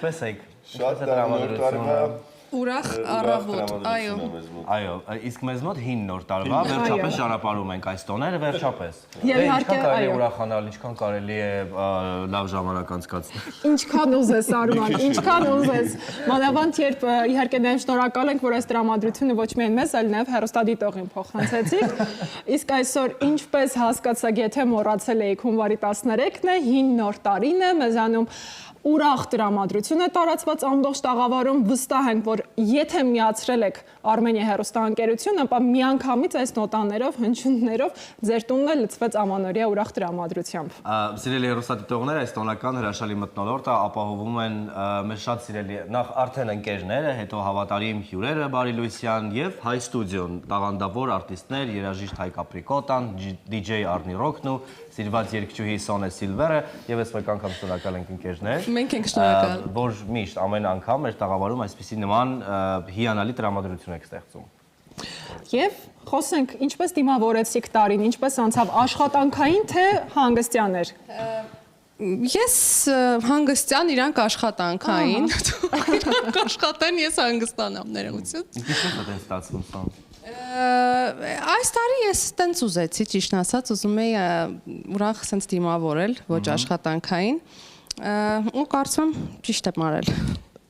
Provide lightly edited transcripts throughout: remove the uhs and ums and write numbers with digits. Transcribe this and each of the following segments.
Ինչպես եք։ Շատ նոր տարվա ուրախ առավոտ, այո։ Այո, իսկ մեզ մոտ 5 նոր տարվա, վերջապես ճանապարհում ենք այս տոները, վերջապես։ Եվ իհարկե, ինչքան կարելի է այո։ ուրախանալ, ինչքան կարելի է լավ ժամանակ անցկացնել։ Ինչքան ուզես Արման, ինչքան ուզես։ Մանավանդ երբ իհարկե նաև շնորհակալ ենք, որ այս տրամադրությունը ոչ միայն մեզ, այլ նաև հեռուստադիտողին փոխանցեցիք։ Իսկ այսօր ինչպես հասկացաք, եթե մոռացել էիք, հունվարի 13-ն է, 5 նոր տարին է, մեզանում ուրախ տրամադրություն է տարածված ամբողջ տաղավարում, վստահ ենք, որ եթե միացրել եք Armenia հեռուստաընկերությունը, ապա միանգամից այս նոտաներով, հնչյուններով ձեր տունն լցվեց ամանորյա ուրախ տրամադրությամբ։ Սիրելի հեռուստադիտողներ, այս տոնական հրաշալի մթնոլորտը ապահովում են մեզ շատ սիրելի նախ արդեն ընկերները, հետո հավատարիմ հյուրերը Բարի Լույսյան եւ Հայ ստուդիոն, տաղանդավոր արտիստներ, երաժիշտ Հայկ Ապրիկոտան, DJ Արնի Ռոքն ու սիրված երգչուհի Սոնե Սիլվերը, եւ ես մեկ անգամ շնորհակալ ենք ընկերներ։ Մենք ենք շնորհակալ։ Որ միշտ ամեն անգամ մեր տաղավարում այսպիսի նման հիանալի տրամադրություն եք ստեղծում։ Եվ խոսենք, ինչպես դիմավորեցիք տարին, ինչպես անցավ աշխատանքային թե հանգստյան էր։ Ես հանգստյան, իրանք աշխատանքային։ Իրանք աշխատեն, ես հանգստանամ ներողություն։ Ինչպես է ստացվում սա։ Այս տարի ես տենց ուզեցի, ճիշտ ասած, ուզում էի ուրախ սենց դիմավորել, ոչ աշխատանքային, ու կարծում ճիշտ եմ արել։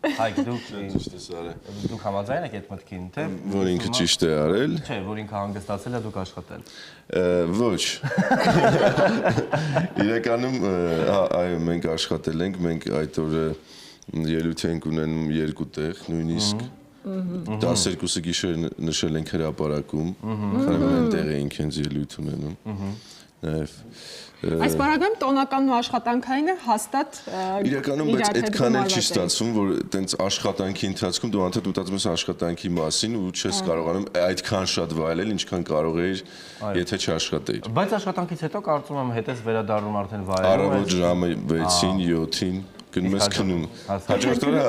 Հայկ, դուք համաձայն եք այդ մտքին, թե որ ինքը ճիշտ է արել։ Չէ, որ ինքը հանգստացել է, դուք աշխատել։ Ոչ։ Իրականում, այո, մենք աշխատել ենք, մենք այդ օրը ելույթ ենք ունենում 2 տեղ, նույնիսկ 12-ը գիշեր նշել ենք հրապարակում, քանի որ այնտեղ էինք հենց ելույթ ունենում։ նաև Այս բaragam տոնականն ու աշխատանքայինը հաստատ իրականում բայց այդքան էլ չի ստացվում, որ տենց աշխատանքի ընթացքում դու անդադ ուտածում ես աշխատանքի մասին ու չես կարողանում այդքան շատ վայելել, ինչքան կարող էիր, եթե չաշխատեիր։ Բայց աշխատանքից հետո կարծում եմ հետ ես վերադառնում արդեն վայելում։ Առավոտ ժամը 6-ին, 7-ին գնում ես քնում։ Հաջորդ օրը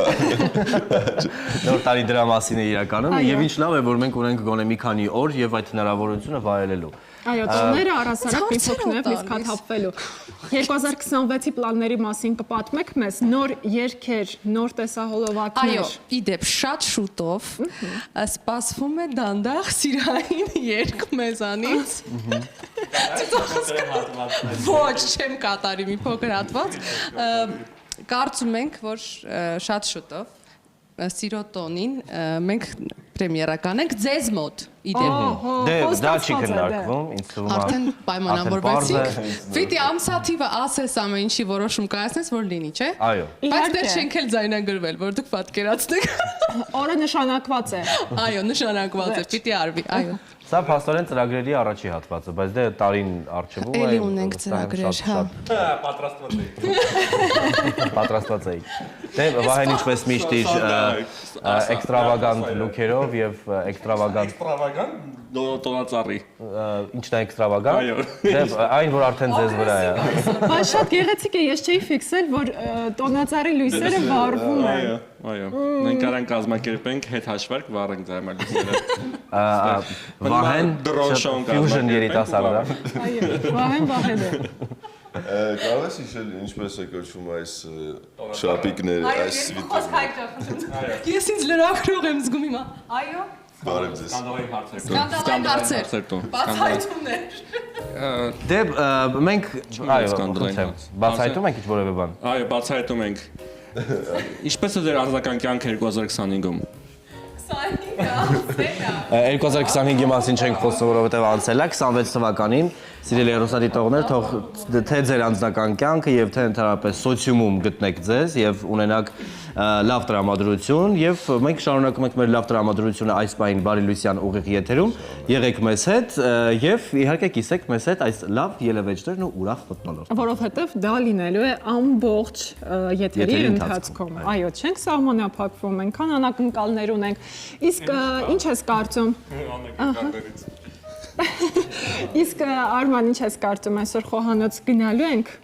նոր տարի դրա մասին է իրականում եւ ինչ լավ է որ մենք ունենք գոնե մի քանի օր եւ այդ հնարավորությունը վայելելու։ Այո, տոները առասարակ մի փոքրնև միսքաթափվելու։ 2026-ի պլանների մասին կպատմեք մեզ նոր երգեր, նոր տեսահոլովակներ։ Այո, իդեպ շատ շուտով սպասվում է դանդաղ սիրային երգ մեզանից։ Ոչ, չեմ կատարի մի փոքր հատված։ Կարծում ենք, որ շատ շուտով սիրո տոնին մենք պրեմիերա կանենք ձեզ մոտ իդեպ։ Դե դա չի քննարկվում, ինձ թվում է։ Արդեն պայմանավորվեցինք։ Պիտի ամսաթիվը ասես ամեն ինչի որոշում կայացնես, որ լինի, չէ։ Այո։ Բայց դեռ չենք էլ ձայնագրվել, որ դուք պատկերացնեք։ Օրը նշանակված է։ Այո, նշանակված է, պիտի արվի, այո։ Սա փաստորեն ծրագրերի առաջի հատվածը, բայց դե տարին արժևում է։ Էլի ունենք ծրագրեր, հա։ Պատրաստված էի։ Դե Վահեն ինչպես միշտ իր էքստրավագանտ լուքերով եւ էքստրավագանտ տոնածառի։ Ինչն է էքստրավագանտ։ Այո։ Դե այն որ արդեն ձեզ վրա է։ Բայց շատ գեղեցիկ է, ես չէի ֆիքսել, որ տոնածառի լույսերը վառվում են։ Այո։ Մենք արան կազմակերպենք հետ հաշվարկ վառենք ձայնալույսերը։ Վահեն ֆյուժն երիտասարդ է։ Այո, Վահեն է։ կարող ես հիշել ինչպես է կոչվում այս շապիկները, այս սվիտերը։ Ես ինձ լրագրող եմ զգում հիմա։ Այո։ Բարև ձեզ։ Սկանդալային հարցեր։ Բացահայտումներ։ Դե մենք այո, բացահայտում ենք ինչ որևէ բան։ Այո, բացահայտում ենք։ Ինչպես է ձեր անձնական կյանքը 2025-ում։ 2025-ի մասին չենք խոսում, որովհետև անցել է 26 թվականին, սիրելի հեռուստադիտողներ, թող թե ձեր անձնական կյանքը եւ թե ընդհանրապես սոցիումում գտնեք ձեզ եւ ունենաք լավ տրամադրություն եւ մենք շարունակում ենք մեր լավ տրամադրությունը այս պահին Բարի Լույսյան ուղիղ եթերում։ Եղեք մեզ հետ եւ իհարկե կիսեք մեզ հետ այս լավ ելևէջներն ու ուրախ մթնոլորտը։ Որովհետև դա լինելու է ամբողջ եթերի ընթացքում։ Այո, չենք սահմանափակվում, այնքան անակնկալներ ունենք։ Իսկ ինչ ես կարծում։ Իսկ Արման, ինչ ես կարծում, այսօր խոհանոց գնալու ենք։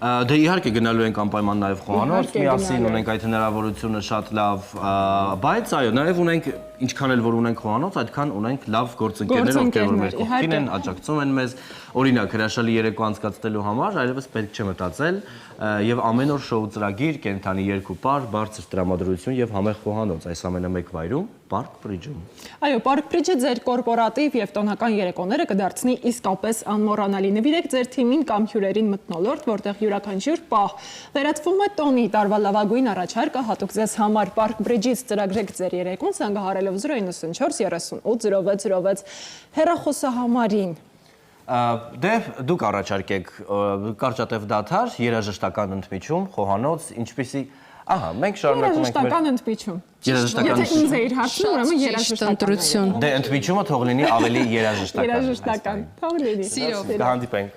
Դե իհարկե գնալու ենք անպայման նաև խոհանոց, միասին ունենք այդ հնարավորությունը շատ լավ, բայց այո, նաև ունենք ինչքան էլ որ ունենք խոհանոց, այդքան ունենք լավ գործընկերներ, ովքեր որ մեր կողքին են, աջակցում են մեզ։ Օրինակ, հրաշալի երեկո անցկացնելու համար այլևս պետք չէ մտածել եւ ամեն օր շոու ծրագիր, կենթանի երկու պար, բարձր տրամադրություն եւ համեղ խոհանոց այս ամենը մեկ վայրում, Park Bridge-ում։ Այո, Park Bridge-ը ձեր կորպորատիվ եւ տոնական երեկոները կդարձնի իսկապես անմոռանալի։ Նվիրեք ձեր թիմին կամ հյուրերին մթնոլորտ, որտեղ յուրաքանչյուր պահ վերածվում է տոնի տարվա լավագույն առաջարկը հատուկ ձեզ համար։ Park Bridge-ից ծրագրեք ձեր երեկոն զանգահարելով 094 38 06 հեռախոսահամարին։ Դե դուք առաջարկեք կարճատև դադար, երաժշտական ընդմիջում, խոհանոց, ինչպիսի ահա, մենք շարունակում ենք մեր երաժշտական ընդմիջում։ Երաժշտական Եթե ինձ էիր հարցնում, ուրեմն երաժշտական։ Դե ընդմիջումը թող լինի ավելի երաժշտական։ Երաժշտական, թող լինի։ Սիրով։ Կհանդիպենք։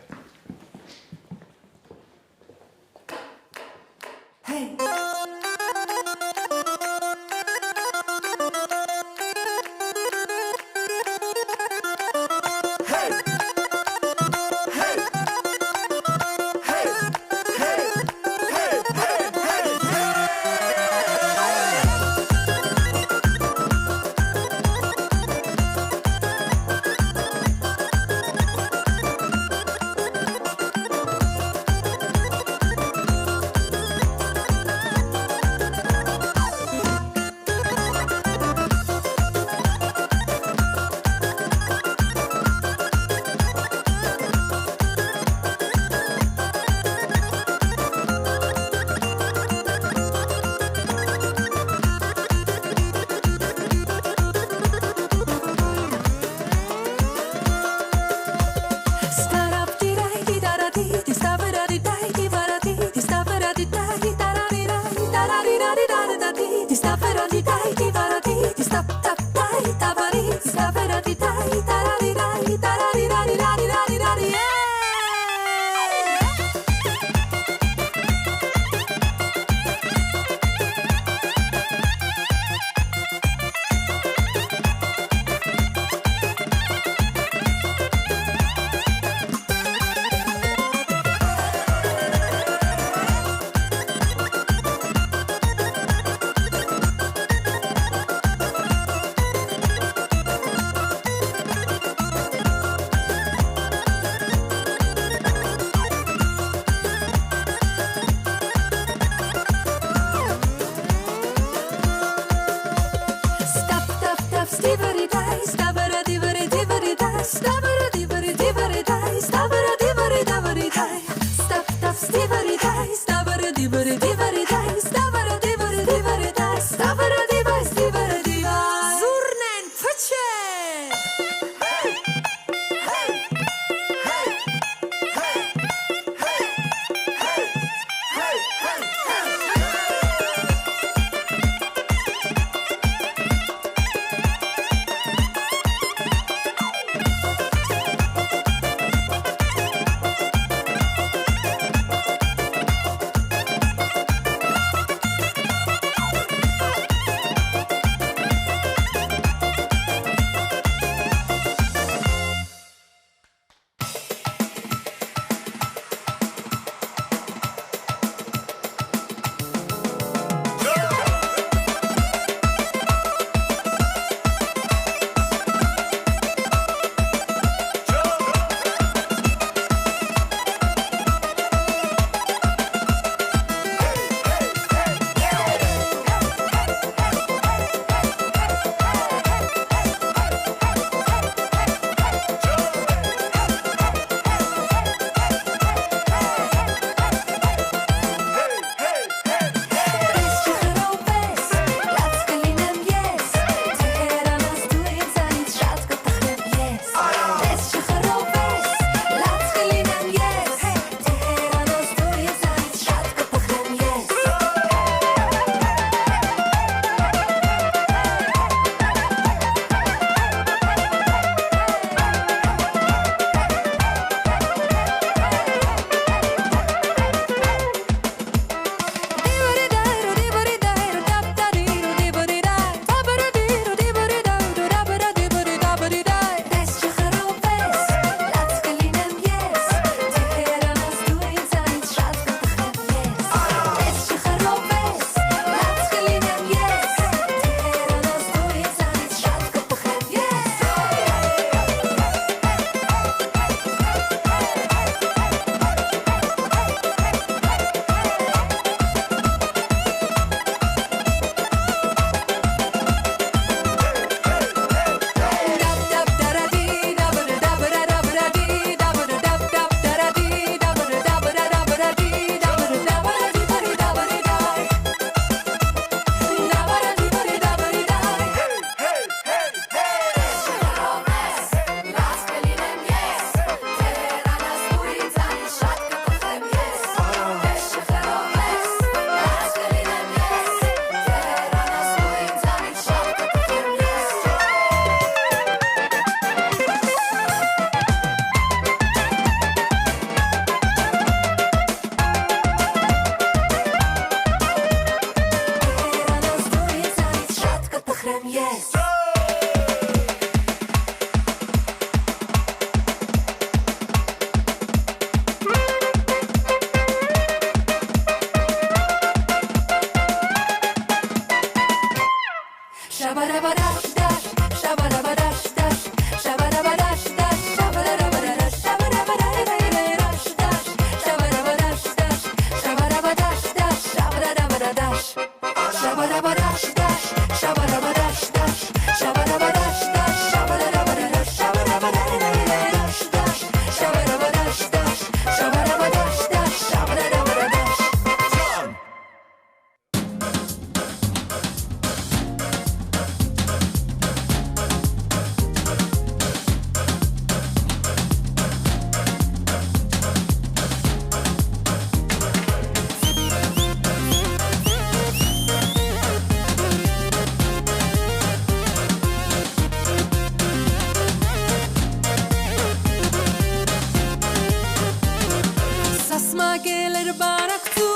gelir baraktu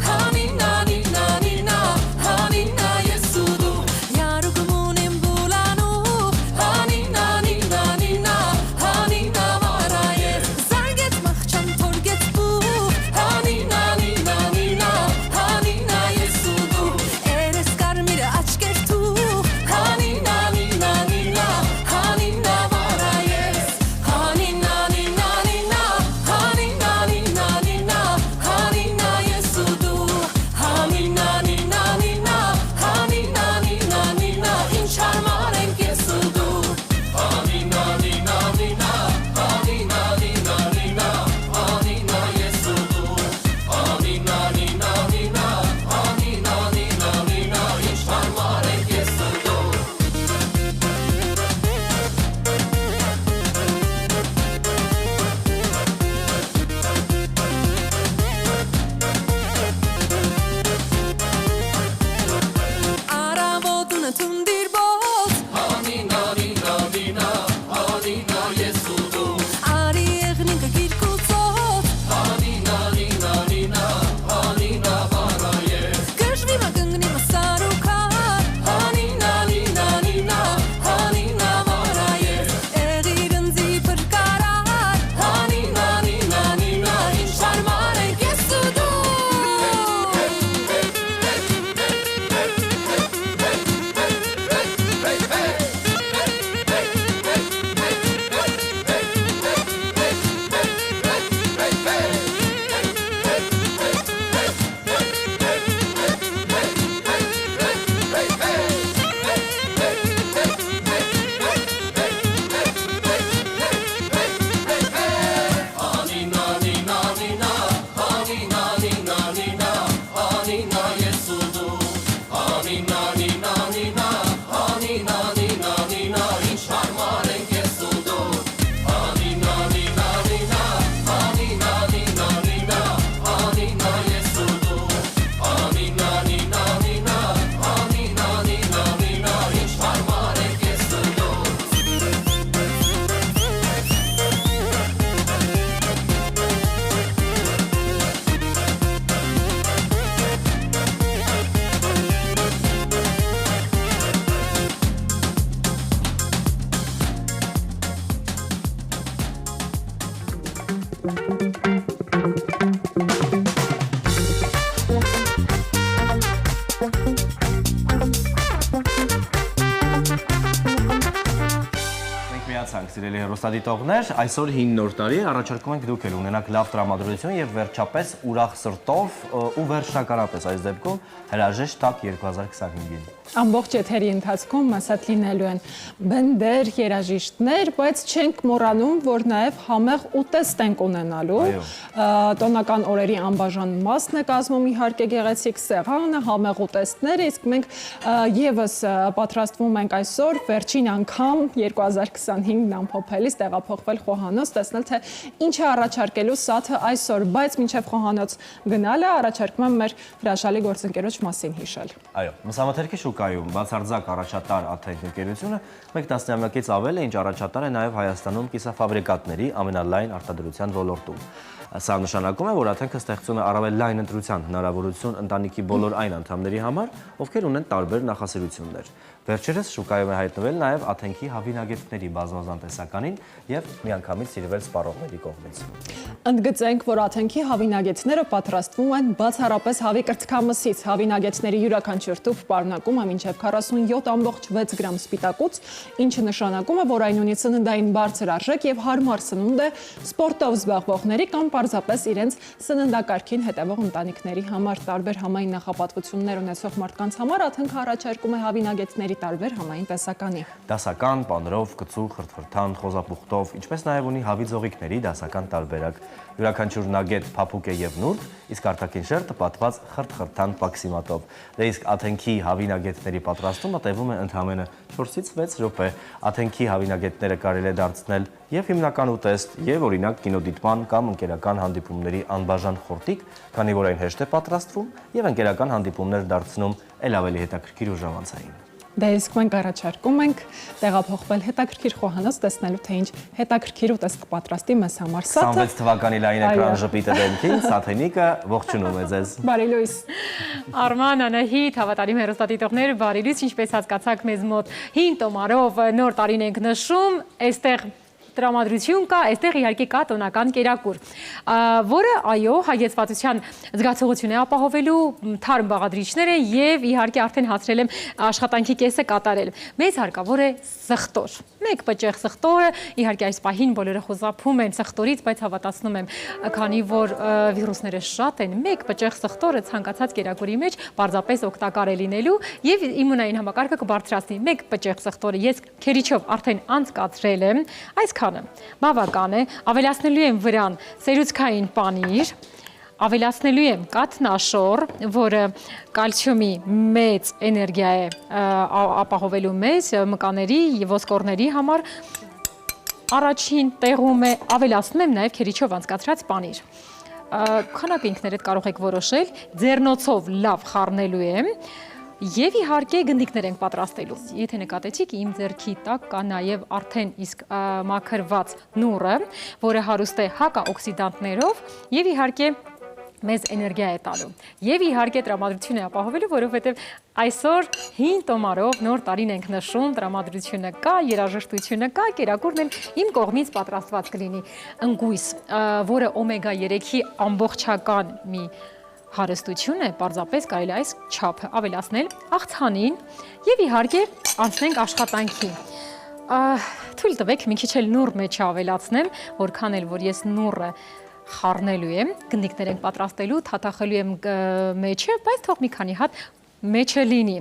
Hanina nina nina Hanina yesudu Yarugumunin bulanu Hanina nina nina Hanina varaye Zarget mahçam torget bu Hanina nina nina Hanina yesudu Eres karmire aç gertu Hanina nina nina Hanina varaye Hanina nina nina Hanina nina nina Hanina yesudu Hanina nina nina Hanina nina nina İnşar marenk yesudu Hanina nina nina Hanina nina nina Hanina yesudu Hanina nina nina Hanina nina nina İnşar marenk yesudu Aravodun tundir boz Hanina nina nina Hanina yesudu Ari egninka girkutsot Hanina nina nina Hanina varaye Grzvima gângnima sarukar Hanina nina nina Hanina varaye Eririn zipır karar Hanina nina nina İnşar marek yesudu Hanina nina nina Hanina nina nina Hanina yesudu Hanina nina nina Hanina nina nina İnşar marenk yesudu Hanina nina nina Hanina nina nina Hanina yesudu Hanina nina nina Hanina nina nina İnşar marenk yesudu Մենք միացանք սիրելի հեռուստադիտողներ, այսօր 9 նոր տարի, առաջարկում ենք դուք էլ ունենաք լավ տրամադրություն եւ վերջապես ուրախ սրտով ու վերջնականապես այս դեպքում հրաժեշտ տակ 2025-ին։ Ամբողջ եթերի ընթացքում մասատ լինելու են բնդեր, երաժիշտներ, բայց չենք մոռանում, որ նաև համեղ ուտեստ ենք ունենալու։ Տոնական օրերի անբաժան մասն է կազմում իհարկե գեղեցիկ սեղանը, համեղ ուտեստները, իսկ մենք եւս պատրաստվում ենք այսօր վերջին անգամ 2025-ն ամփոփելիս տեղափոխվել խոհանոց, տեսնել թե ինչ է առաջարկելու Սաթը այսօր, բայց մինչև խոհանոց գնալը առաջարկում եմ մեր հրաշալի գործընկերոջ մասին հիշել։ Այո, մսամաթերքի շուկայում բացարձակ առաջատար Աթենք ընկերությունը մեկ տասնամյակից ավել է, ինչ առաջատար է նաև Հայաստանում կիսաֆաբրիկատների ամենալայն արտադրության ոլորտում։ Սա նշանակում է, որ Աթենքը ստեղծում է առավել լայն ընտրության հնարավորություն ընտանիքի բոլոր այն անդամների համար, ովքեր ունեն տարբեր նախասիրություններ։ Վերջերս շուկայում է հայտնվել նաև Աթենքի հավինագետների բազմազան տեսականին եւ միանգամից սիրվել սպառողների կողմից։ Ընդգծենք, որ Աթենքի հավինագետները պատրաստվում են բացառապես հավի կրծքամսից։ Հավինագետների յուրաքանչյուր տուփ պարունակում է մինչև 47.6 գրամ սպիտակուց, ինչը նշանակում է, որ այն ունի սննդային բարձր արժեք եւ հարմար սնունդ է սպորտով զբաղվողների կամ պարզապես իրենց սննդակարգին հետևող ընտանիքների համար տարբեր համային նախապատվություններ ունեցող մարդկանց համար Աթենքը առաջարկում է հավինագետների տարբեր համային տեսականի։ Դասական, պանրով, կծու, խրթխրթան, խոզապուխտով, ինչպես նաև ունի հավի ձողիկների դասական տարբերակ։ Յուրաքանչյուր նագետ փափուկ է եւ նուրբ, իսկ արտաքին շերտը պատված խրթխրթան պաքսիմատով։ Դե իսկ Աթենքի հավինագետների պատրաստումը տևում է ընդամենը 4-ից 6 րոպե։ Աթենքի հավինագետները կարելի է դարձնել եւ հիմնական ուտեստ, եւ օրինակ կինոդիտման կամ ընկերական հանդիպումների անբաժան խորտիկ, քանի որ այն հեշտ է պատրաստվում եւ ընկերական հանդիպումներ դարձնում ել ավելի հետաքրքիր ու ժամանցային։ Դե իսկ մենք առաջարկում ենք տեղափոխվել հետաքրքիր խոհանոց տեսնելու թե ինչ հետաքրքիր ուտեստ կպատրաստի մեզ համար Սաթը 26 թվականի լայն էկրան ժպիտը դեմքին, Սաթենիկը ողջունում է ձեզ։ Բարի լույս։ Արման, Անահիտ, հավատարիմ հեռուստադիտողներ, բարի լույս, ինչպես հասկացաք մեզ մոտ 5 տոմարով նոր տարին ենք նշում, այստեղ տրամադրություն կա, այստեղ իհարկե կա տոնական կերակուր, որը այո, հագեցվածության զգացողություն է ապահովելու, թարմ բաղադրիչներ են եւ իհարկե արդեն հասրել եմ աշխատանքի կեսը կատարել։ Մեզ հարկավոր է սխտոր։ Մեկ պճեղ սխտորը, իհարկե այս պահին բոլորը խոզափում են սխտորից, բայց հավատացնում եմ, քանի որ վիրուսները շատ են, մեկ պճեղ սխտորը ցանկացած կերակուրի մեջ պարզապես օգտակար է լինելու եւ իմունային համակարգը կբարձրացնի։ Մեկ պճեղ սխտորը ես քերիչով արդեն անցկացրել եմ, այսքանը բավական է, ավելացնելու եմ վրան սերուցքային պանիր, ավելացնելու եմ կաթնաշոր, որը կալցիումի մեծ էներգիա է ապահովելու մեզ մկաների եւ ոսկորների համար, առաջին տեղում է, ավելացնում եմ նաեւ քերիչով անցկացրած պանիր։ Քանակը ինքներդ կարող եք որոշել, ձեռնոցով լավ խառնելու եմ եւ իհարկե գնդիկներ ենք պատրաստելու։ Եթե նկատեցիք, իմ ձեռքի տակ կա նաեւ արդեն իսկ մաքրված նուռը, որը հարուստ է հակաօքսիդանտներով եւ իհարկե մեզ էներգիա է տալու։ Եվ իհարկե տրամադրություն է ապահովելու, որովհետև այսօր 5 տոմարով նոր տարին ենք նշում, տրամադրությունը կա, երաժշտությունը կա, կերակուրն էլ իմ կողմից պատրաստված կլինի ընկույզ, որը օմեգա 3-ի ամբողջական մի հարստություն է, պարզապես կարելի այս չափը ավելացնել աղցանին եւ իհարկե անցնենք աշխատանքին։ Թույլ տվեք մի քիչ էլ նուռ մեջ ավելացնեմ, որքան էլ որ ես նուռը խառնելու եմ, գնդիկներ ենք պատրաստելու, թաթախելու եմ մեջը, բայց թող մի քանի հատ մեջը լինի։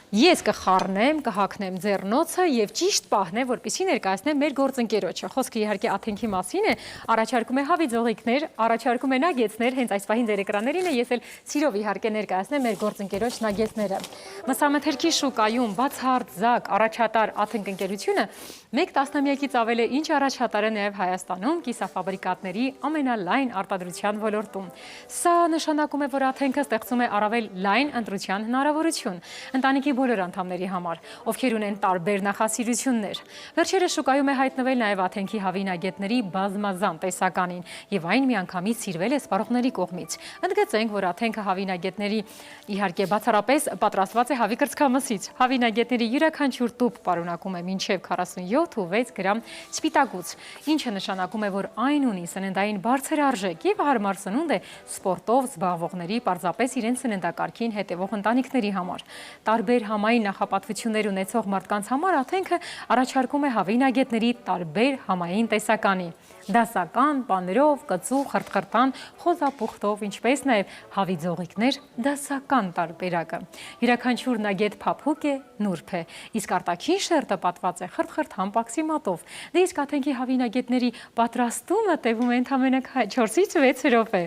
Ես կխառնեմ, կհագնեմ ձեռնոցը եւ ճիշտ պահն է, որպեսզի ներկայացնեմ մեր գործընկերոջը։ Խոսքը իհարկե աթենքի մասին է, առաջարկում է հավի ձողիկներ, առաջարկում է նագեցներ, հենց այս պահին ձեր էկրաններին է, ես էլ սիրով իհարկե ներկայացնեմ մեր գործընկերոջ նագեցները։ Մսամթերքի շուկայում բացարձակ առաջատար աթենք ընկերությունը 1 տասնամյակից ավել է ինչ առաջատար է նաև Հայաստանում կիսաֆաբրիկատների ամենալայն արտադրության ոլորտում։ Սա նշանակում է, որ աթենքը ստեղծում է առավել լայն ընտրության հնարավորություն ընտանիքի բոլոր անդամների համար, ովքեր ունեն տարբեր նախասիրություններ։ Վերջերս շուկայում է հայտնվել նաև աթենքի հավինագետների բազմազան տեսականին եւ այն միանգամից սիրվել է սպառողների կողմից։ Ընդգծենք, որ աթենքը հավինագետների իհարկե բացառապես պատրաստված է հավի կրծքամսից։ Հավինագետների յուրաքանչյուր տուփ պարունակում է մինչև 47.6 գրամ սպիտակուց, ինչը նշանակում է, որ այն ունի սննդային բարձր արժեք եւ հարմար սնունդ է սպորտով զբաղվողների, պարզապես իրենց սննդակարգին հետևող ընտանիքների համար։ Տարբեր համային նախապատվություններ ունեցող մարդկանց համար աթենքը առաջարկում է հավինագետների տարբեր համային տեսականի։ Դասական, պաներով, կծու, խրթխրթան, խոզապուխտով, ինչպես նաև հավի ձողիկներ, դասական տարբերակը։ Յուրաքանչյուր նագետ փափուկ է, նուրբ է, իսկ արտաքին շերտը պատված է խրթխրթան պաքսիմատով։ Դե իսկ աթենքի հավինագետների պատրաստումը տևում է ընդամենը 4-ից 6 րոպե։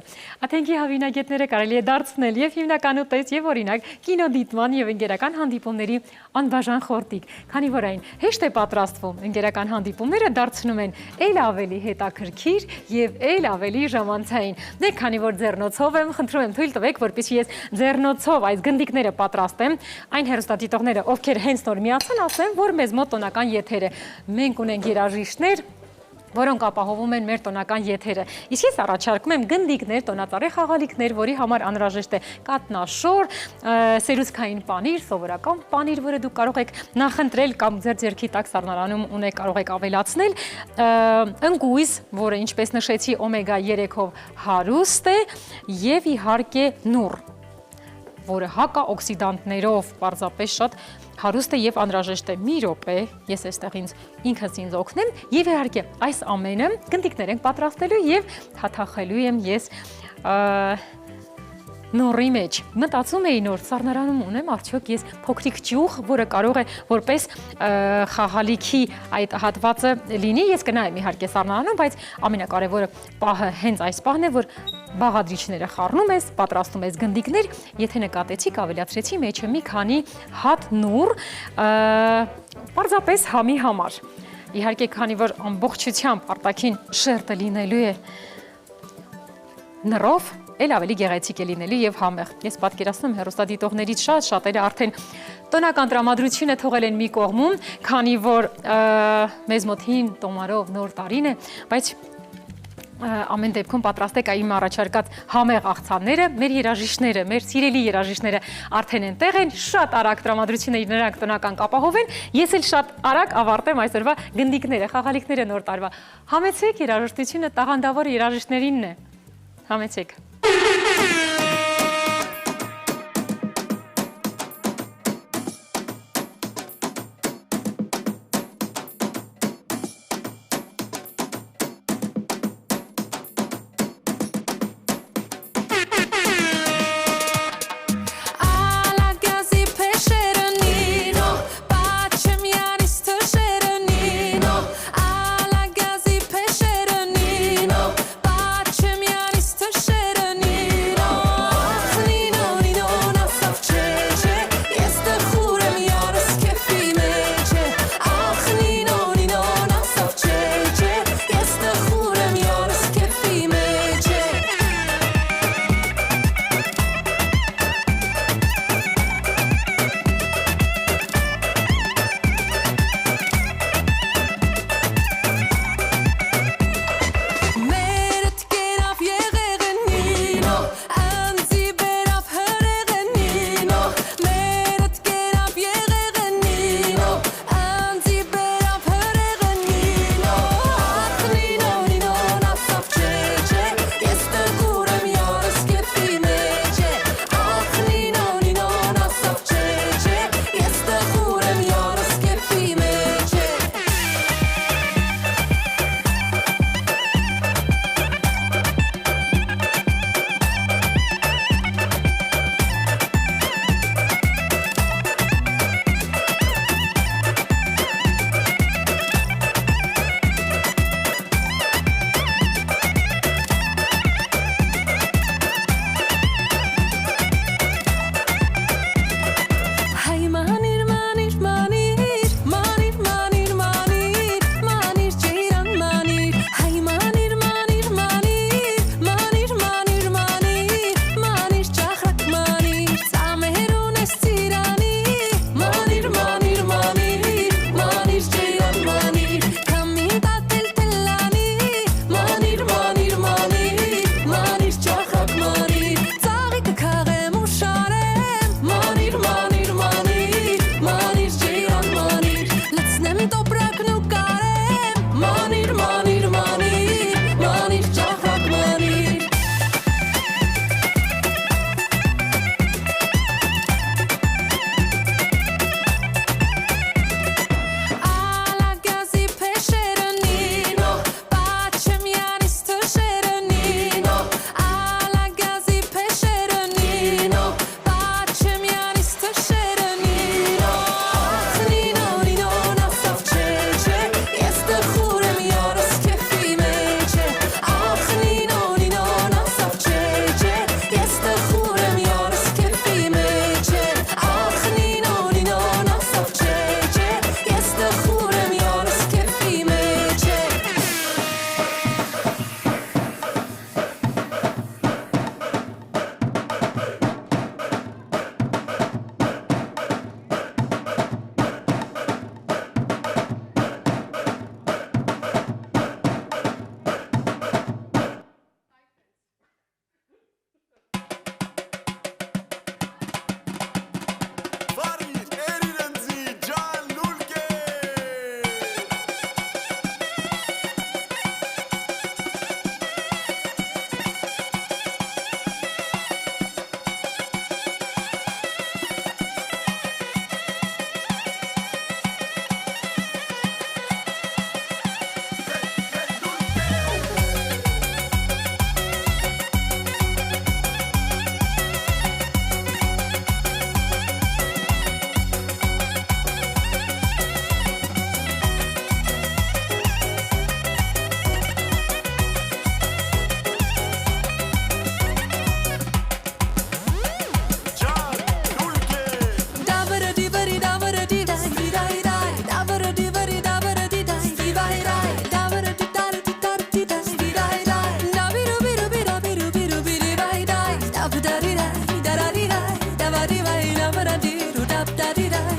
Աթենքի հավինագետները կարելի է դարձնել եւ հիմնական ուտեստ եւ օրինակ կինոդիտման եւ ընկերական հանդիպումների անբաժան խորտիկ, քանի որ այն հեշտ է պատրաստվում, ընկերական հանդիպումները դարձնում են ել ավելի հետաքրքիր եւ ել ավելի ժամանցային։ Դե քանի որ ձեռնոցով եմ, խնդրում եմ թույլ տվեք, որպեսզի ես ձեռնոցով այս գնդիկները պատրաստեմ, այն հեռուստադիտողները, ովքեր հենց նոր միացան, ասեմ, որ մեզ մոտ տոնական եթեր է։ Մենք ունենք երաժիշտներ, որոնք ապահովում են մեր տոնական եթերը։ Իսկ ես առաջարկում եմ գնդիկներ, տոնածառի խաղալիքներ, որի համար անհրաժեշտ է կաթնաշոր, սերուցքային պանիր, սովորական պանիր, որը դուք կարող եք նախընտրել կամ ձեր ձեռքի տակ սառնարանում ունեք, կարող եք ավելացնել, ընկույզ, որը ինչպես նշեցի օմեգա 3-ով հարուստ է, եւ իհարկե նուռ, որը հակաօքսիդանտներով պարզապես շատ հարուստ է եւ անհրաժեշտ է։ Մի րոպե, ես այստեղ ինքս ինձ օգնեմ եւ իհարկե այս ամենը գնդիկներ ենք պատրաստելու եւ թաթախելու եմ ես նորի մեջ։ Մտածում էի նոր սառնարանում ունեմ արդյոք ես փոքրիկ ճյուղ, որը կարող է որպես խաղալիքի այդ հատվածը լինի, ես կնայեմ իհարկե սառնարանում, բայց ամենակարևորը պահը հենց այս պահն է, որ բաղադրիչները խառնում ես, պատրաստում ես գնդիկներ, եթե նկատեցիք, ավելացրեցի մեջը մի քանի հատ նուռ, պարզապես համի համար։ Իհարկե, քանի որ ամբողջությամբ արտաքին շերտը լինելու է նռով, էլ ավելի գեղեցիկ է լինելու եւ համեղ։ Ես պատկերացնում հեռուստադիտողներից շատերը արդեն տոնական տրամադրությունը թողել են մի կողմում, քանի որ մեզ մոտ հին տոմարով նոր տարին է, բայց ամեն դեպքում պատրաստեք իմ առաջարկած համեղ աղցանները, մեր երաժիշտները, մեր սիրելի երաժիշտները արդեն այնտեղ են, շատ արագ տրամադրությունը նրանք տոնական կապահովեն, ես էլ շատ արագ ավարտեմ այսօրվա գնդիկները, խաղալիքները նոր տարվա։ Համեցեք երաժշտությունը տաղանդավոր երաժիշտներինն է։ Համեցեք։ da di da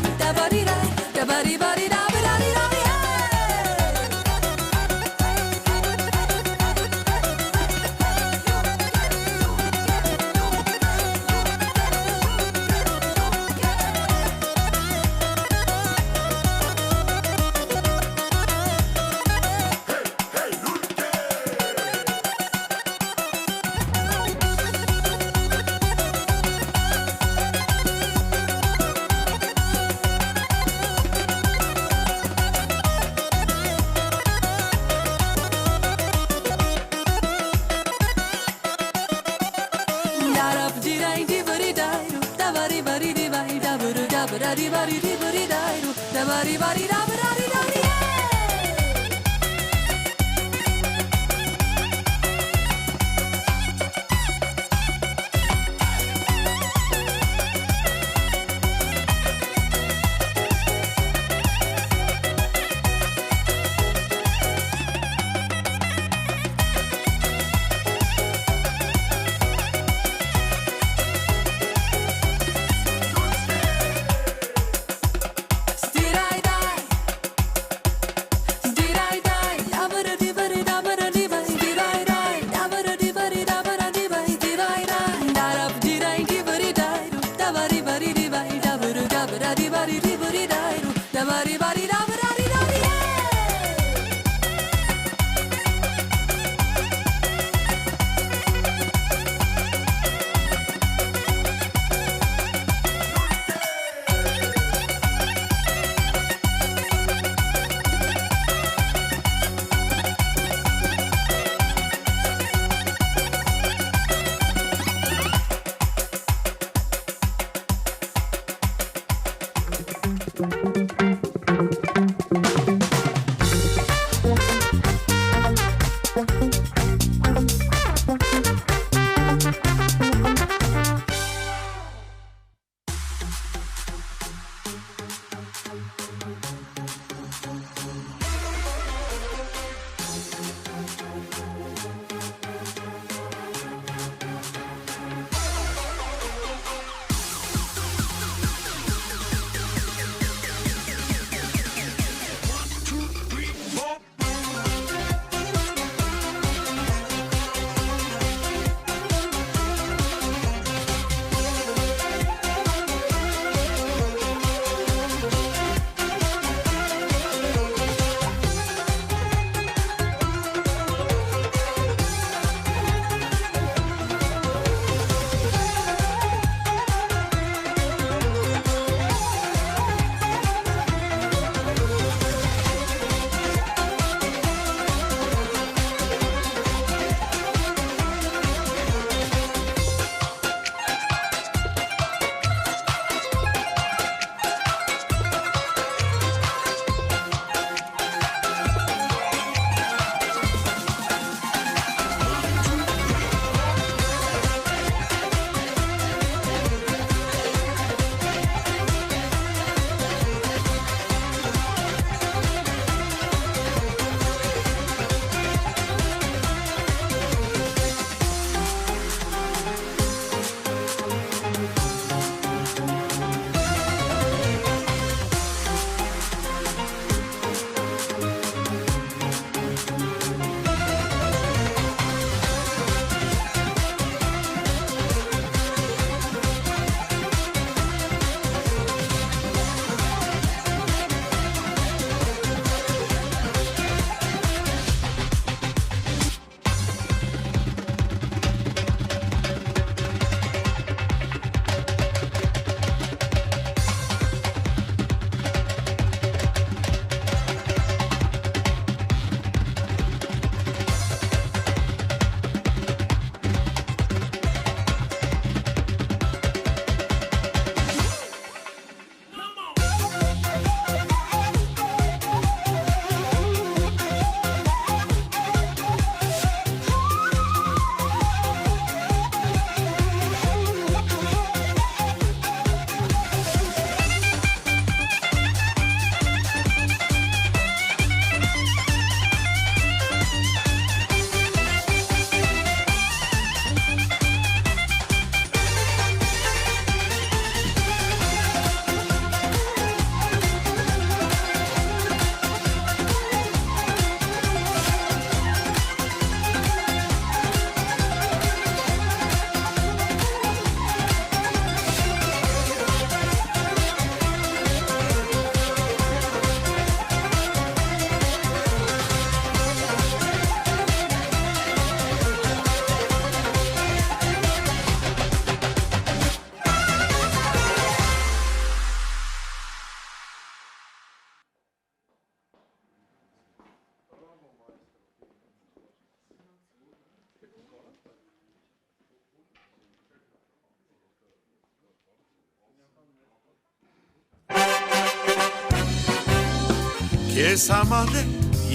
Ես համար է,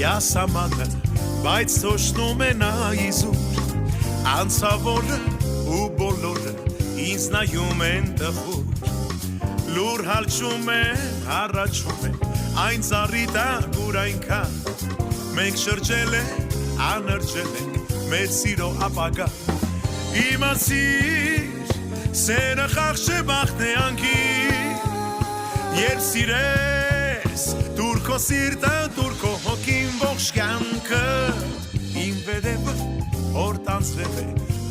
ես համանը, բայց թոշնում է նա իզուր, անցավորը ու բոլորը ինձ նայում են տխուր, լուր հալչում է, հառաչում է, այն ծառի տակ ուր այնքան, մենք շրջել է, անրջել ենք, մեծ սիրո ապագա, իմացիր, սերը խաղ չէ բախտ է անկիր, երբ սիրես, դուր քո սիրտը, դուր քո հոգին ողջ կյանքը, իմ վերևը, որ տանձրել է,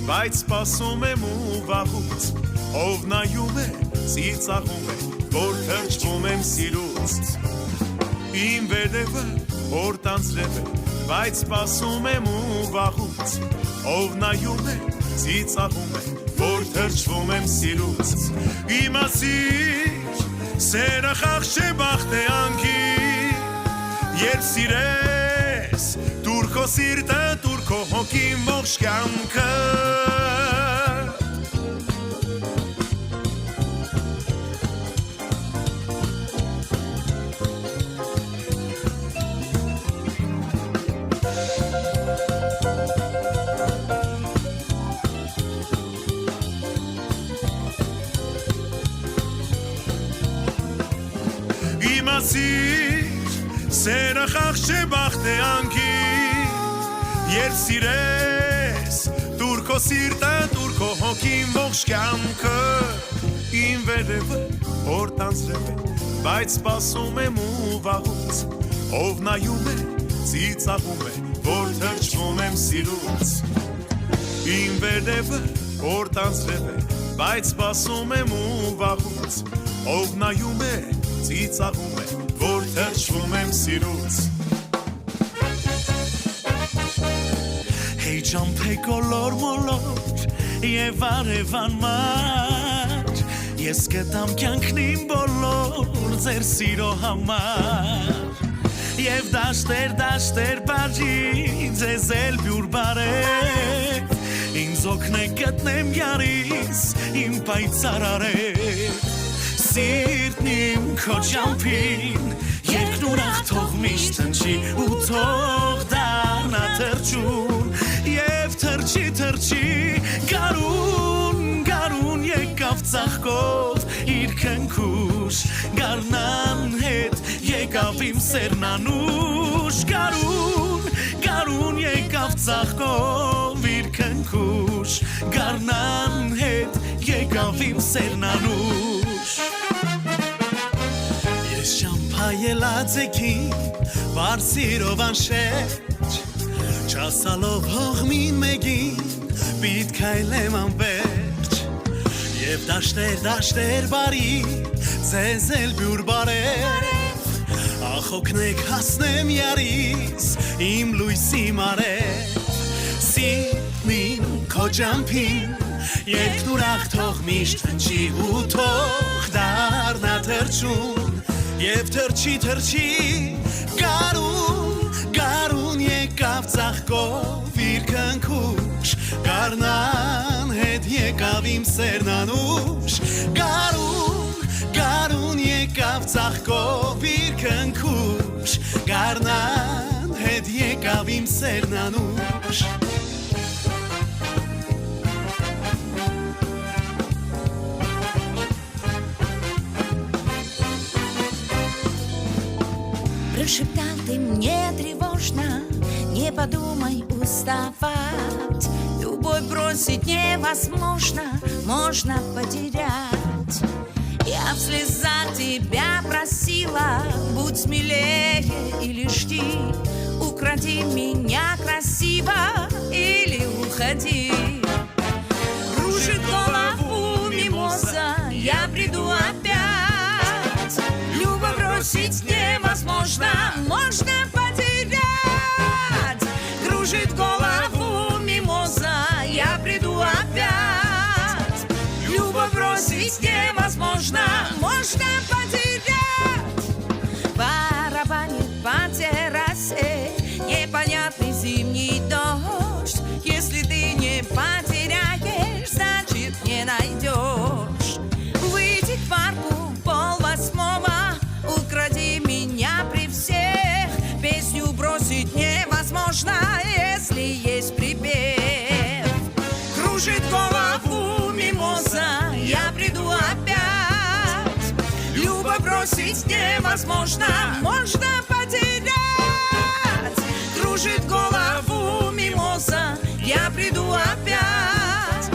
բայց սպասում եմ ու վաղուց, ով նայում է, ծիծաղում է, որ թրջվում եմ սիրուց, իմ վերևը, որ տանձրել է, բայց սպասում եմ ու վաղուց, ով նայում է, ծիծաղում է, որ թրջվում եմ սիրուց, իմացիր, սերը խաղ չէ բախտ է անկիր, երբ սիրես, դուր քո սիրտը, դուր քո հոգին ողջ կյանքը, իմացիր, սերը խաղ չէ բախտ է անկիր, երբ սիրես, դուր քո սիրտը, դուր քո հոգին ողջ կյանքը, իմ վերևը, որ տանձրել է, բայց սպասում եմ ու վաղուց, ով նայում է, ծիծաղում է, որ թրջվում եմ սիրուց, իմ վերևը, որ տանձրել է, բայց սպասում եմ ու վաղուց, ով նայում է, ծիծաղում է, որ թրջվում եմ սիրուց, Հեյ ճամփե կոլոր մոլոր եւ արևան մար Ես կտամ կյանքնին բոլոր ձեր սիրո համար Եվ դաշտեր բաժի ձեզ էլ բյուր բարև Ինձ օգնեք գտնեմ յարիս իմ պայծառ արև Սիրտն իմ քո ճամփին երկն ուրախ թող միշտ հնչի ու թող դառնա թրջուն Եվ թրջի գարուն եկավ ծաղկով իր քնքուշ Գարնան հետ եկավ իմ սերնանուշ Գարուն եկավ ծաղկով իր քնքուշ Գարնան հետ եկավ իմ սերնանուշ Ես շամփայելած եկին վար սիրով անշեջ Չասալով հողմին մեկին պիտ քայլեմ անվերջ Եվ դաշտեր բարի ձեզ էլ բյուր բարև Ախ օգնեք հասնեմ յարիս իմ լույսի մարև Սիրտն իմ քո ճամփին երկն ուրախ թող միշտ հնչի ու թող դառնա թրջուն Եվ թրջի գարուն եկավ ծաղկով իր քնքուշ Գարնան հետ եկավ իմ սերնանուշ Գարուն եկավ ծաղկով իր քնքուշ Գարնան հետ եկավ իմ սերնանուշ Прошептал ты мне тревожно, не подумай уставать. Любовь бросить невозможно, можно потерять. Я в слезах тебя просила, будь смелее или жди. Укради меня красиво или уходи. Кружит голову мимоза, я приду опять. Любовь бросить невозможно, можно потерять. Кружит голову мимоза, я приду опять. Любовь бросить невозможно, можно потерять. Барабанит по террасе непонятный зимний дождь. Если ты не потеряешь, значит не найдешь. Выйди к парку 7:30, укради меня при всех. бросить невозможно, можно потерять. Кружит голову мимоза, я приду опять.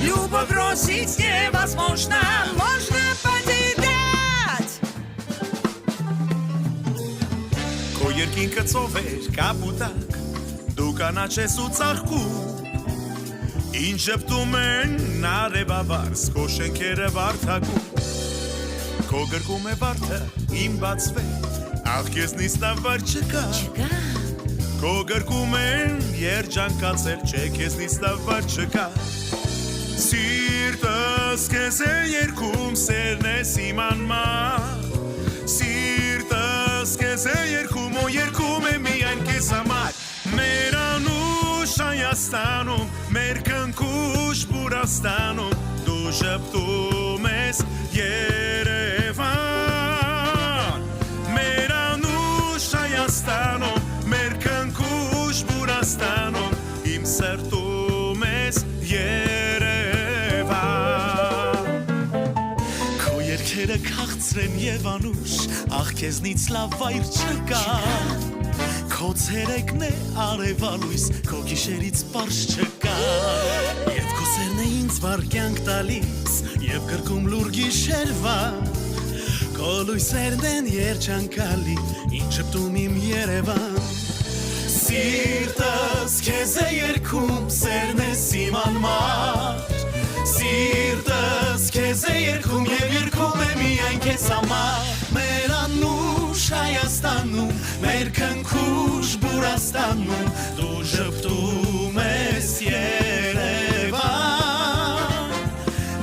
Любовь бросить невозможно, можно потерять. Քո երկինքը ծովեր կապուտակ դու կանաչես ու ծաղկում ինչ շփտում են արևաբարձ քո շենքերը վարդակում քո գրկում է վարդը իմ բացվել ախ քեզնից նավար չկա քո գրկում են երջանկացել չէ քեզնից նավար չկա սիրտս քեզ է երգում սերն է իմանման Սիրտս քեզ է երգում ու երգում է միայն քեզ համար Մեր անուշ Հայաստանում, մեր կնքուշ Բուրաստանում դու շփտում ես Երևան Մեր անուշ Հայաստանում, մեր կնքուշ Բուրաստանում իմ սրտում ես Երևան Քո երգերը քաղցրեն եւ անուշ ախ քեզնից լավ վայր չկա Քո ցերեկն է արևալույս քո գիշերից պարզ չկա Եվ քո սերն է ինձ վարքյանք տալիս եւ գրկում լուր գիշերվա Քո լույսերն են երջանկալի ինչ շփտում իմ Երևան Սիրտս քեզ է երգում սերն է իմ անմար Սիրտս քեզ է երգում եւ երգում է միայն քեզ համար Մեր անուշ Հայաստանում, մեր քնքուշ Բուրաստանում դու շփտում ես Երևան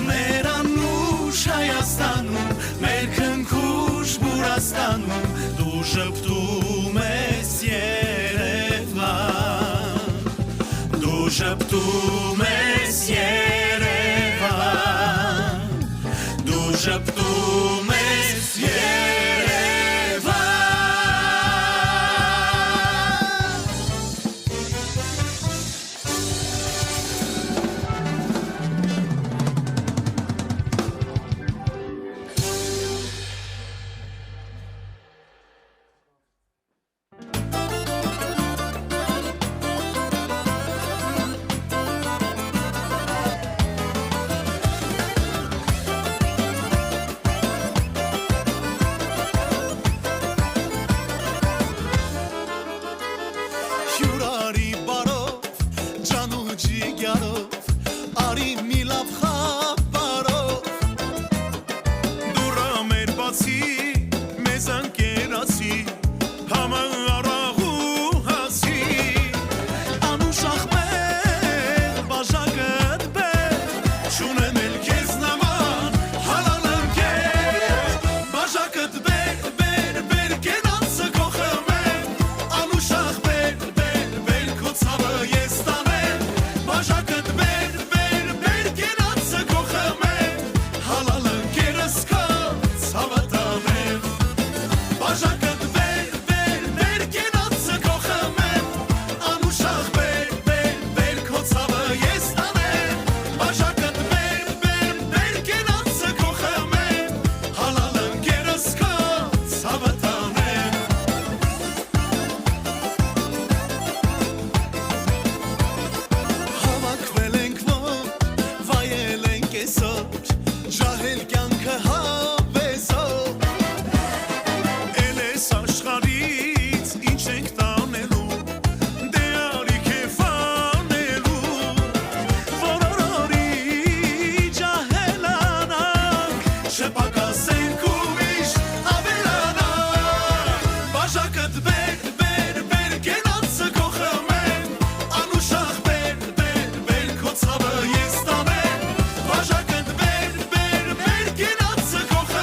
Մեր անուշ Հայաստանում, մեր քնքուշ Բուրաստանում դու շփտում ես Երևան Դու շփտում ես Երևան Դու շփտում ես Երևան Հյուրարի բարով, ջանու ջիգարով, արի մի լավ խաբարով Դուռը մեր բացի, մեզ ընկերացի, համը առաղու հասի Անուշ ախմեր, բաժակըտ բեր, չունեմ էլ կեզ նման, հալալ ընկեր Բաժակըտ բեր, բեր, կենացը քո խմեր Անուշ ախմեր, բեր, քո ցավը ես տանեմ Բաժակըտ բեր, կենացը քո խմեր Հալալ ընկերս քո ցավը տանեմ Բաժակըտ բեր, կենացը քո խմեր Անուշ ախմեր, քո ցավը ես տանեմ Բաժակըտ բեր, կենացը քո խմեր Հալալ ընկերս քո ցավը տանեմ Հավաքվել ենք որ, վայել ենք այսօր, ջահել կյանքը հավեսով Էլ ես աշխարից ինչ ենք տանելու, դե արի քեֆ անելու Որորորի ջահելանանք, չպակասենք ու միշտ ավելանանք Բաժակըտ բեր, կենացը քո խմեմ Անուշ ախմեր, քո ցավը ես տանեմ Բաժակըտ բեր, կենացը քո խմեմ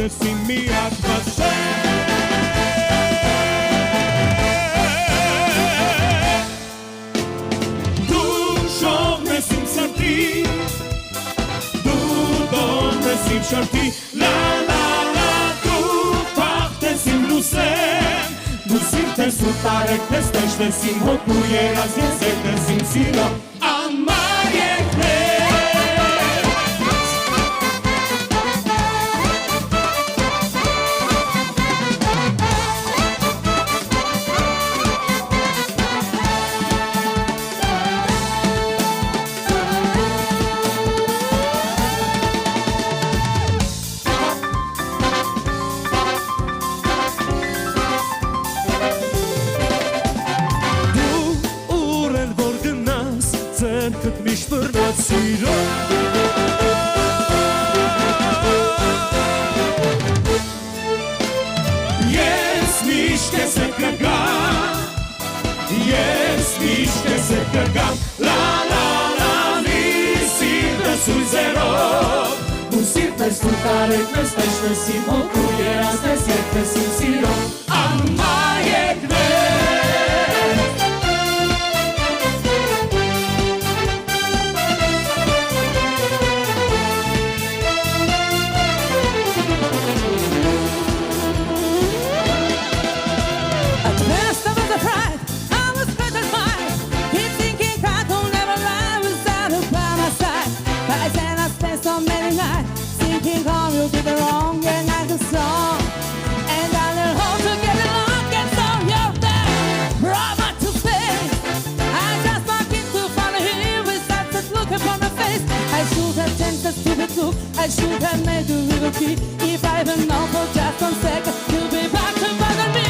ես իմ միակ մաշեն Իմ շարդի, լա, լա, լա, դու պաղթես իմ լուսեն Դու սիրտես ու տարեկնես, տեշնես իմ հոգու երազ ես եկնես իմ սիրո անմար եկնես Դու տարեկնես, տեշնես իմ հոգու երազնես, եկնես իմ սիրո անմար եկնես At first I was afraid, I was petrified Keep thinking I could never lie without her by my side But then I spent so many nights Thinking how you did it wrong and like a song And I learned how to get along and so you're there Brother to space I just walked in to follow him without that look upon my face I should have changed the stupid look I should have made a little key If I even know for just 1 second You'll be back to bother me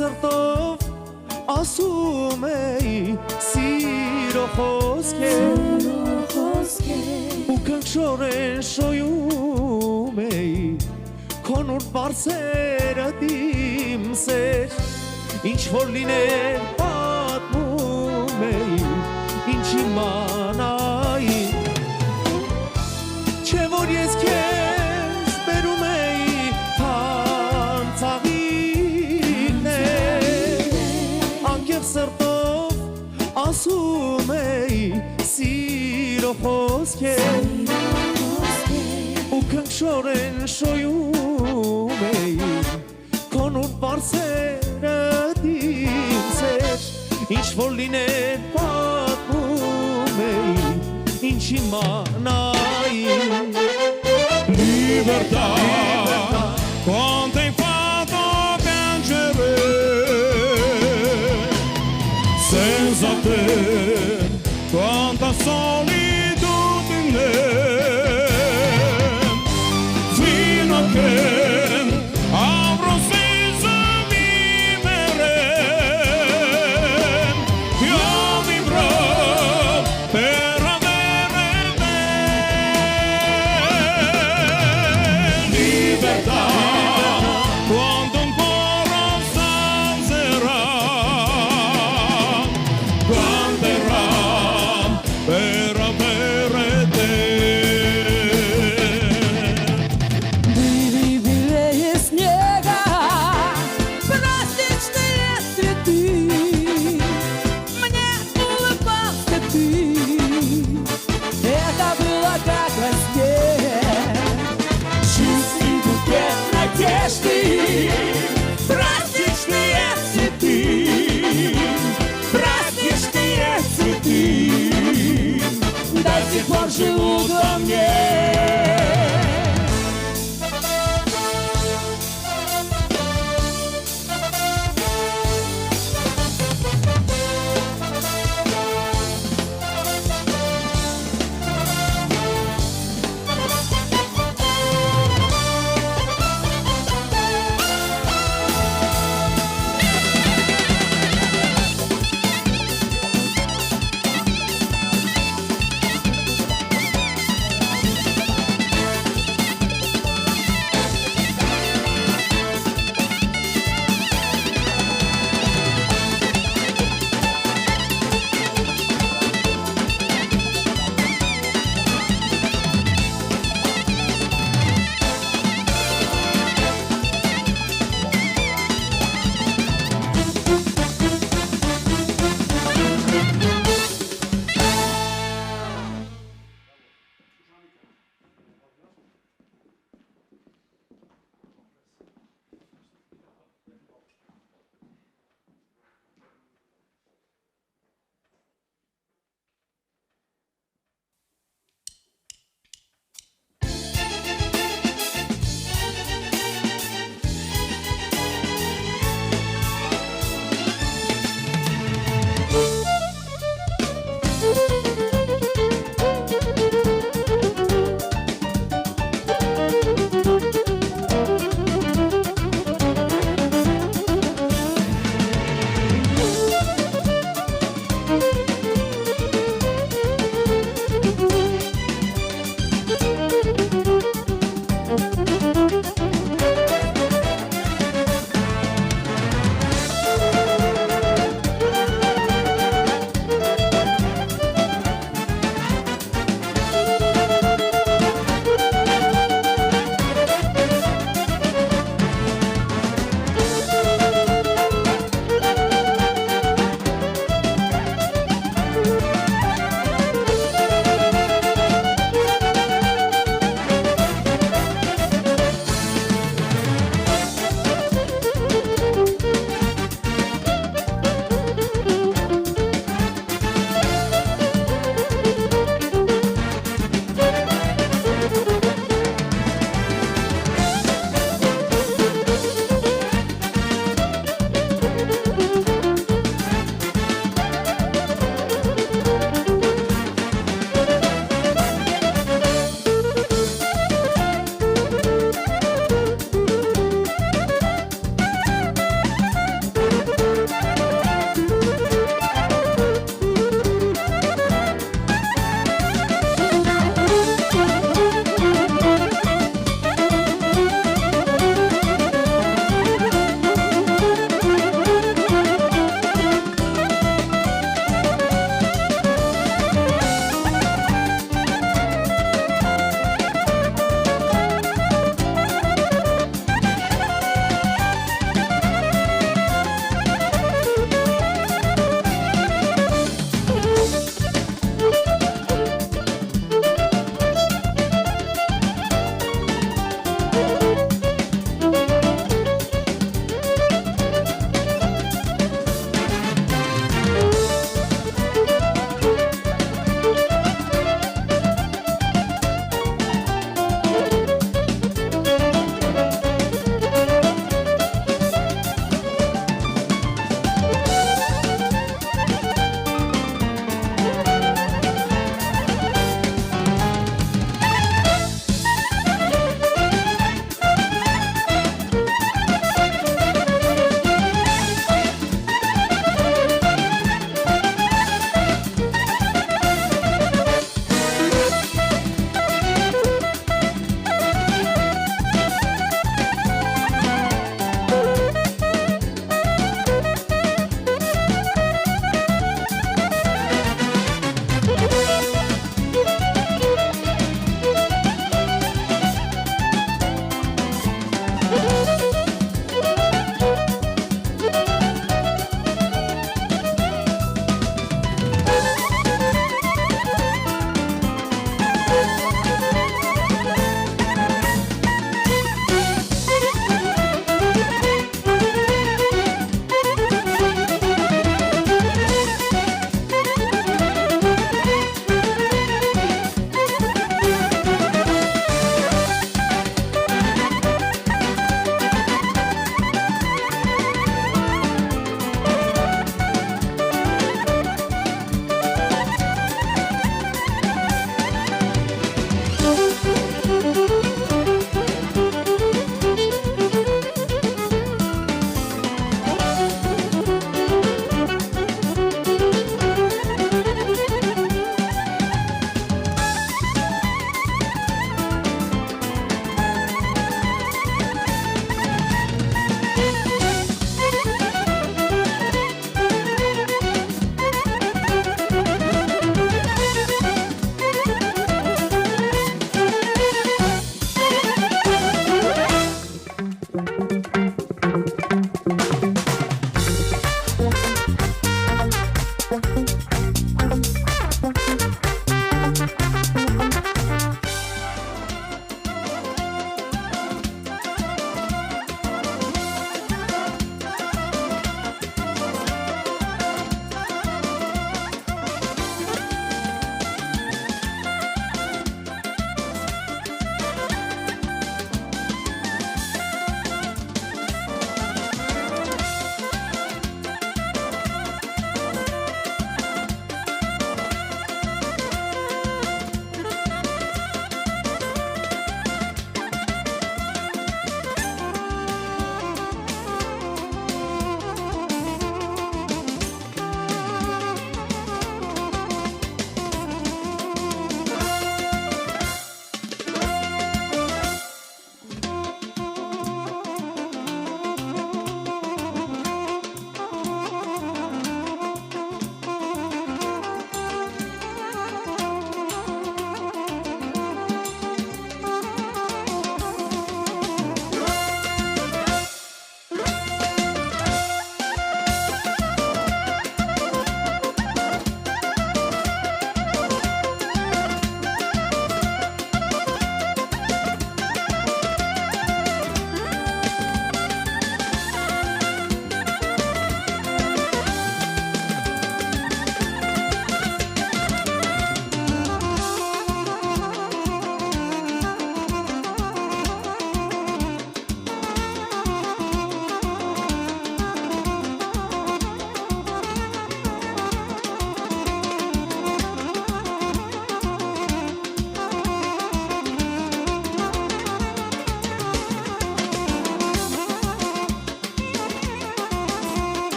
սրտով ասում էի սիրո խոսքեր ու քնքշորեն շոյում էի քոնուր բարձերը դիմսեր ինչ որ լիներ պատմում էի ինչ իմանայի չէ որ ես քեզ բերում էի սրտով ասում էի սիրո խոսքեր ու քնքշորեն շոյում էի քոնուր բարձերը դիմսեր ինչ որ լիներ պատմում էի ինչ իմանայի Libertad, Quanta solitudine fino a che avrò senza vivere io vivrò per avere te libertà quando un cuore s'alzerà per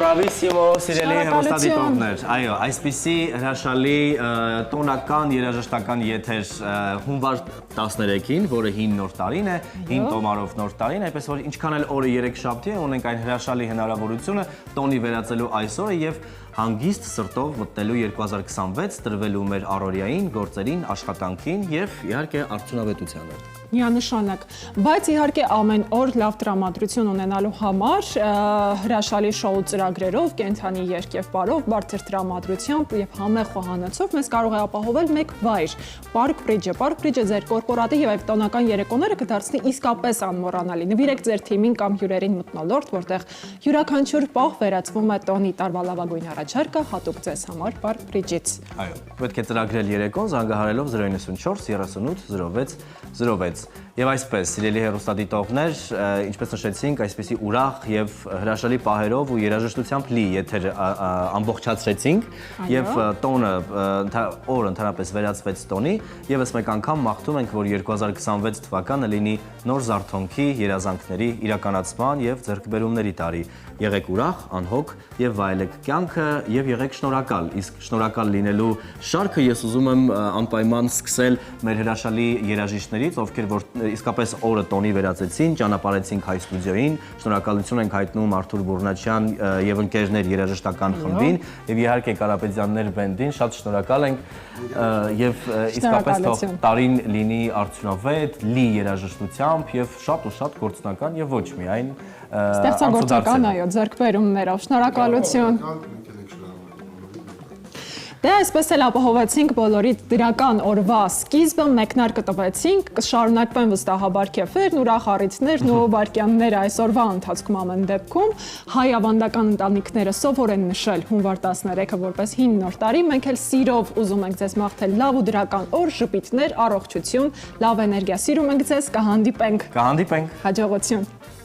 Bravissimo, սիրելի հեռուստադիտողներ։ Այո, այսպիսի հրաշալի տոնական երաժշտական եթեր հունվար 13-ին, որը հին նոր տարին է, հին տոմարով նոր տարին, այնպես որ ինչքան էլ օրը 3 շաբթի է, ունենք այն հրաշալի հնարավորությունը տոնի վերածելու այս օրը եւ հանգիստ սրտով մտնելու 2026 տրվելու մեր առօրյային գործերին, աշխատանքին եւ իհարկե արդյունավետությանը։ Միանշանակ, բայց իհարկե ամեն օր լավ տրամադրություն ունենալու համար հրաշալի շոու ծրագրերով, կենթանի երկև բարով, բարձր տրամադրությամբ եւ համեղ խոհանոցով մեզ կարող է ապահովել մեկ վայր՝ Park Bridge-ը։ Park Bridge-ը ձեր կորպորատիվ եւ տոնական երեկոները կդարձնի իսկապես անմոռանալի։ Նվիրեք ձեր թիմին կամ հյուրերին մթնոլորտ, որտեղ յուրաքանչյուր պահ վերածվում է տոնի տարվա լավագույն առաջարկը հատուկ ձեզ համար Park Bridge-ից։ Այո, պետք է ծրագրել երեկոն զանգահարելով 094 38 06 Եվ այսպես, սիրելի հեռուստադիտողներ, ինչպես նշեցինք, այսպիսի ուրախ եւ հրաշալի պահերով ու երաժշտությամբ լի եթեր ամբողջացրեցինք եւ տոնը օրը ընդհանրապես վերածվեց տոնի եւս մեկ անգամ մաղթում ենք, որ 2026 թվականը լինի նոր զարթոնքի, երազանքների, իրականացման եւ ձեռքբերումների տարի։ Եղեք ուրախ, անհոգ եւ վայելեք կյանքը եւ եղեք շնորհակալ։ Իսկ շնորհակալ լինելու շարքը ես ուզում եմ անպայման սկսել մեր հրաշալի երաժիշտներից, ովքեր որ իսկապես օրը տոնի վերածեցին, ճանապարհեցինք հայ ստուդիոյին, շնորհակալություն ենք հայտնում Արթուր Բուրնաչյան եւ ընկերներ երաժշտական խմբին եւ իհարկե Կարապետյաններ բենդին, շատ շնորհակալ ենք եւ իսկապես թող տարին լինի արդյունավետ, լի երաժշտությամբ եւ շատ գործնական եւ ոչ միայն ստեղծագործական, այո, ձեռքբերումներով, շնորհակալություն։ Դե այսպես էլ ապահովեցինք բոլորի դրական օրվա սկիզբը, մեկնարկը տվեցինք, կշարունակվեն վստահաբար քեֆերն, ուրախ առիթներն ու վայրկյանները այսօրվա ընթացքում ամեն դեպքում։ Հայ ավանդական ընտանիքները սովոր են նշել հունվար 13-ը որպես հին նոր տարի, մենք էլ սիրով ուզում ենք ձեզ մաղթել լավ ու դրական օր, ժպիտներ, առողջություն, լավ էներգիա։ Սիրում ենք ձեզ, կհանդիպենք։ Կհանդիպենք։ Հաջողություն։